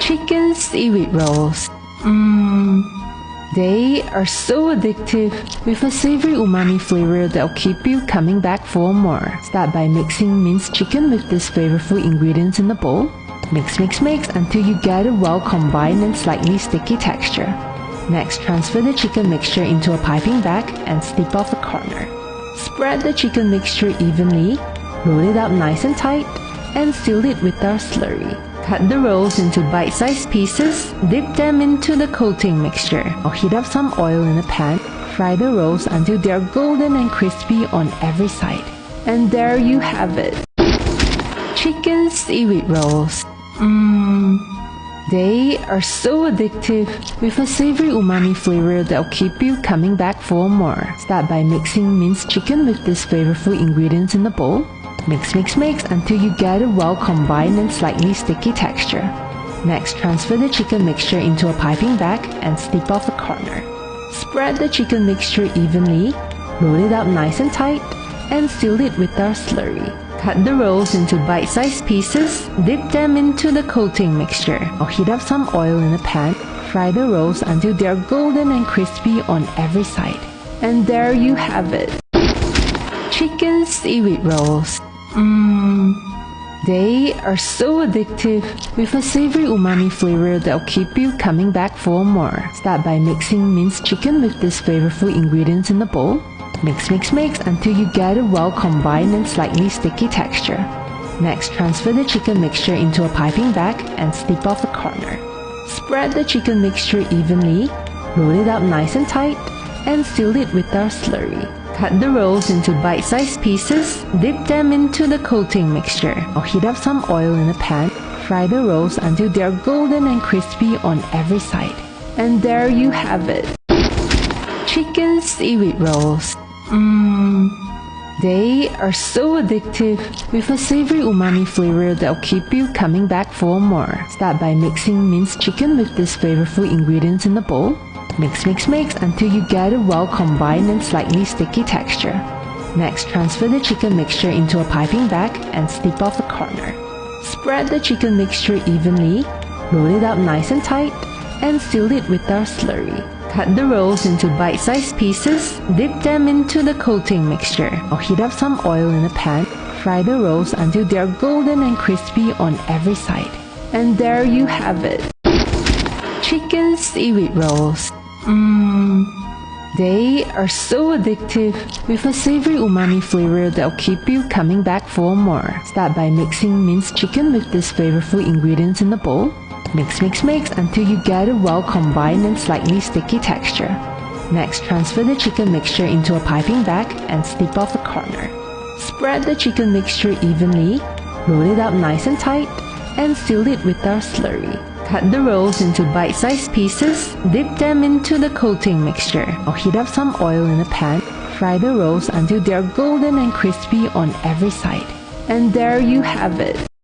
Chicken seaweed rolls. They are so addictive with a savory umami flavor that'll keep you coming back for more. Start by mixing minced chicken with these flavorful ingredients in the bowl. Mix until you get a well combined and slightly sticky texture. Next, transfer the chicken mixture into a piping bag and snip off the corner. Spread the chicken mixture evenly, roll it up nice and tight, and seal it with our slurry. Cut the rolls into bite-sized pieces, dip them into the coating mixture, or heat up some oil in a pan. Fry the rolls until they are golden and crispy on every side. And there you have it. Chicken seaweed rolls. They are so addictive with a savory umami flavor that'll keep you coming back for more. Start by mixing minced chicken with these flavorful ingredients in the bowl. Mix until you get a well combined and slightly sticky texture. Next, transfer the chicken mixture into a piping bag and snip off the corner. Spread the chicken mixture evenly, roll it up nice and tight, and seal it with our slurry. Cut the rolls into bite-sized pieces, dip them into the coating mixture, or heat up some oil in a pan. Fry the rolls until they are golden and crispy on every side. And there you have it. Chicken seaweed rolls. They are so addictive with a savory umami flavor that'll keep you coming back for more. Start by mixing minced chicken with these flavorful ingredients in the bowl. Mix until you get a well combined and slightly sticky texture. Next, transfer the chicken mixture into a piping bag and snip off the corner. Spread the chicken mixture evenly, roll it up nice and tight, and seal it with our slurry. Cut the rolls into bite-sized pieces, dip them into the coating mixture, or heat up some oil in a pan. Fry the rolls until they are golden and crispy on every side. And there you have it. Chicken seaweed rolls. They are so addictive with a savory umami flavor that'll keep you coming back for more. Start by mixing minced chicken with these flavorful ingredients in the bowl. Mix until you get a well combined and slightly sticky texture. Next, transfer the chicken mixture into a piping bag and snip off the corner. Spread the chicken mixture evenly, roll it up nice and tight, and seal it with our slurry. Cut the rolls into bite-sized pieces, dip them into the coating mixture, or heat up some oil in a pan. Fry the rolls until they are golden and crispy on every side. And there you have it. Chicken seaweed rolls. They are so addictive with a savory umami flavor that'll keep you coming back for more. Start by mixing minced chicken with these flavorful ingredients in the bowl. Mix until you get a well combined and slightly sticky texture. Next, transfer the chicken mixture into a piping bag and snip off the corner. Spread the chicken mixture evenly, roll it up nice and tight, and seal it with our slurry. Cut the rolls into bite-sized pieces, dip them into the coating mixture, or heat up some oil in a pan. Fry the rolls until they are golden and crispy on every side. And there you have it.